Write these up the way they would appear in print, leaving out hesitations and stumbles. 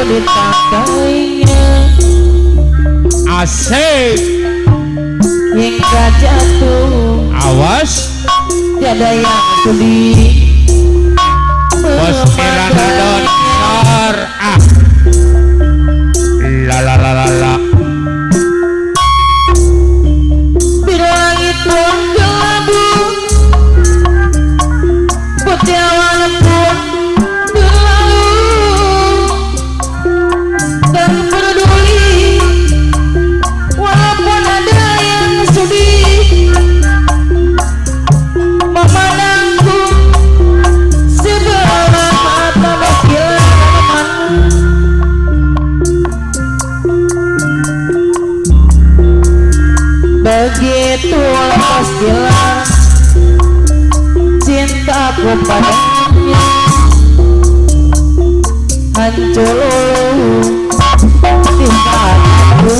ditangkainya asik hingga jatuh awas tiada yang sudi bos Miranda Donsor la la la la la di langit pun kelabu putih awan pun berlalu dan peduli walaupun ada yang sudi memandangku sebelah mata berkilaman begitu lepas gila cintaku padanya hancur di hatiku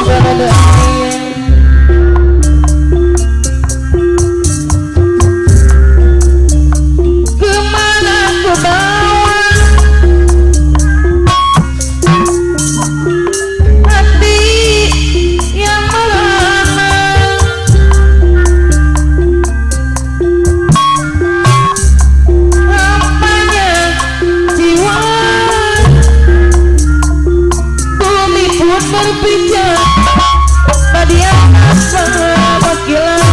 beradanya kemana ku bawa hati yang merana ampanya jiwa bumi pun berpijak pada asa berkilau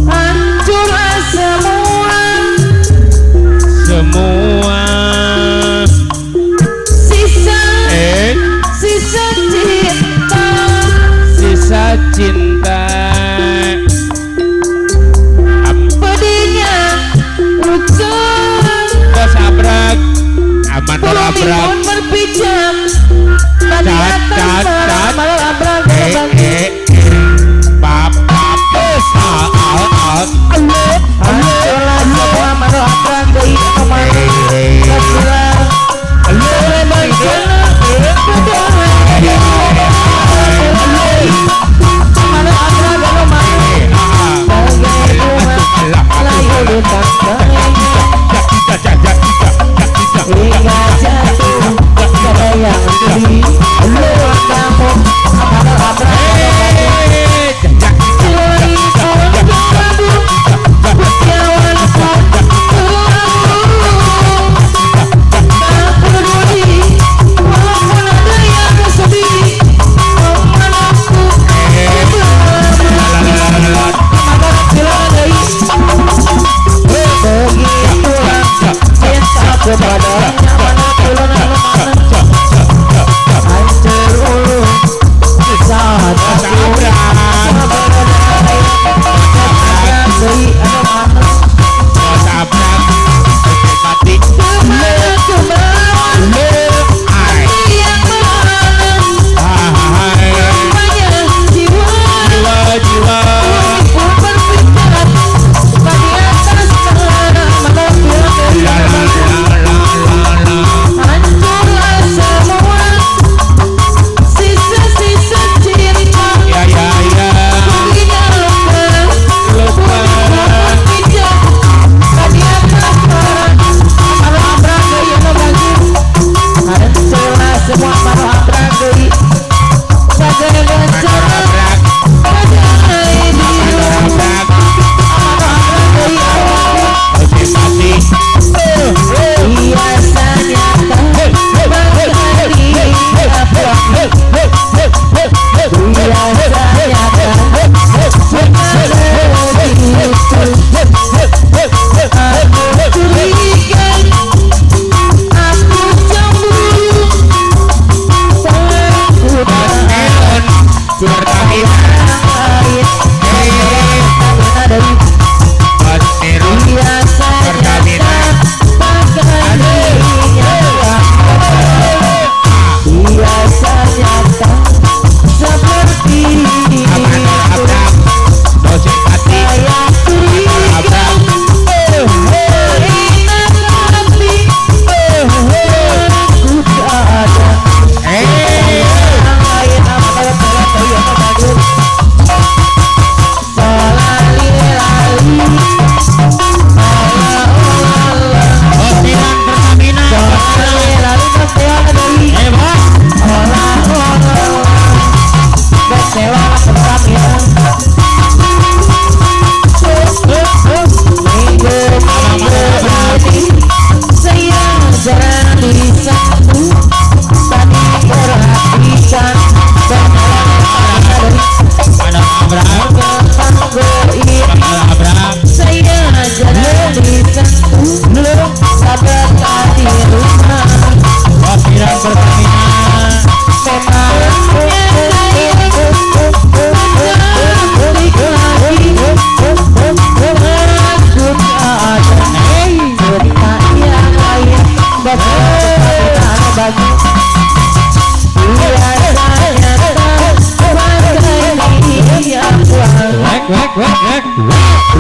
hancur semua semua sisa sisa cinta pedihnya ujung bos abrak aman bumi abrak pun berpijak pada atas malah abrak pap pap hancurlah semua malah abrak dari kemana tersilang oleh bagaimana malah abrak dari kemana bagai bunga layu ditangkainya hingga jatuh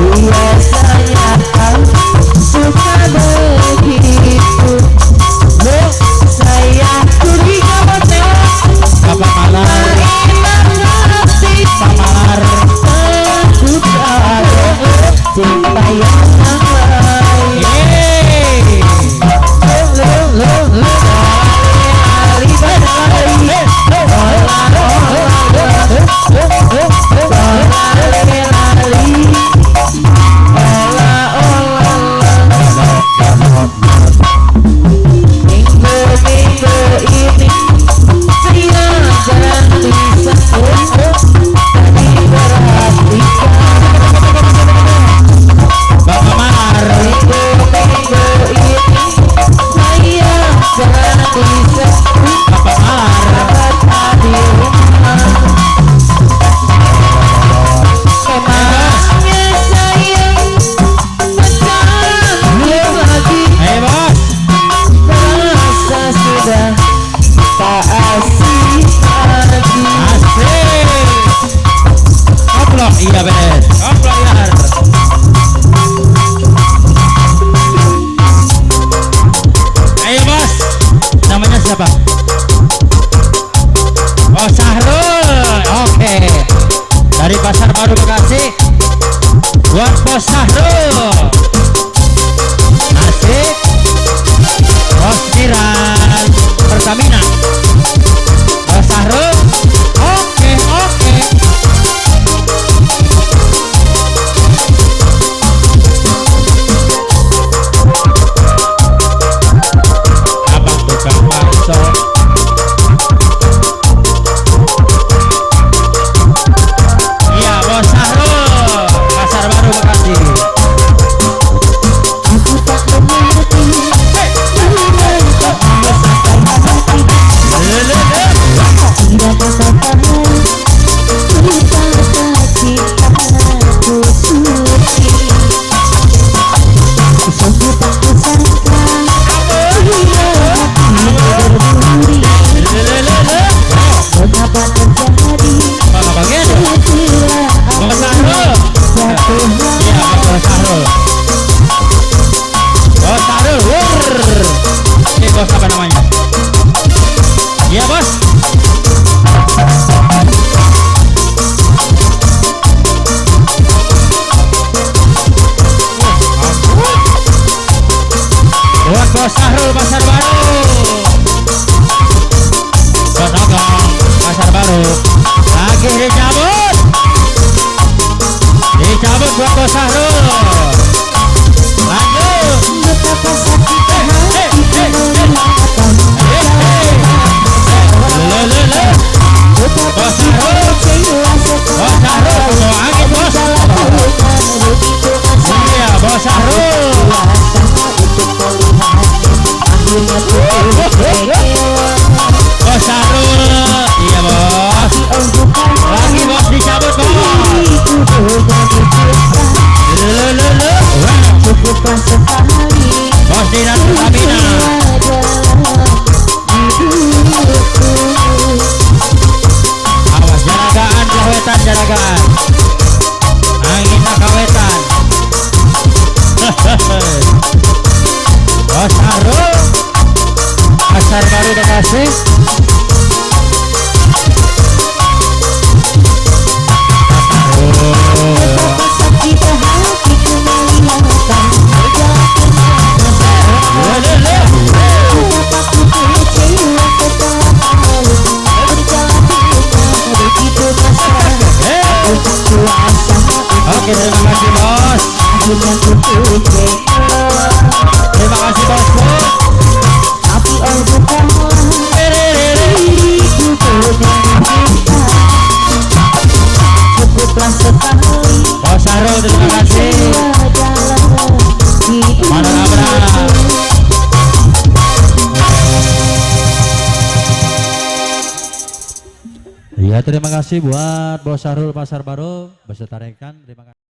Biasanya kau suka begitu. Saya curiga motel Bapak Malar Samar aku tahu cinta yang lain. Iya bener. Ayo bos, namanya siapa? Oh Sahrul, oke. Dari Pasar Baru Bekasi, buat Bos Sahrul. Asik. Bos Miran Pertamina. Bos Sahrul, oke. Abang tukang bakso. Iya Bos Sahrul, Pasar Baru Bekasi. Aku tak mengerti tidak katakan cinta sakit aku suci. Sungguh tak kusangka berduri. Betapa terjadi Kalau bagian setelah Bos aku Sahrul. jatuh Iya Bos Sahrul. Bos Sahrul, ini bos apa namanya? Iya bos. Buat Bos Sahrul Pasar Baru. Bos Agong Pasar Baru. Lagi dicabut. Dicabut buat Bos Sahrul. Lanjut. betapa sakitnya hatiku melihatkan betapa Bos si Sahrul. kecewa Bos Sahrul, bawa angin bos. begitu kasar. Iya Bos Sahrul. Bos Sahrul. Iya bos. Lagi bos dicabut bos. Bos Dinan Pertamina. Awas jaragaan kawetan jaragaan. Anginna kawetan. Bos Sahrul Pasar Baru Bekasi. Oke, terima kasih bos. Terima kasih bosku. Tapi oh bukanlah diriku punya cinta. Cukuplah sekali Bos Sahrul terima kasih. Mana nabrak? Iya terima kasih buat Bos Sahrul Pasar Baru beserta rekan. Terima kasih.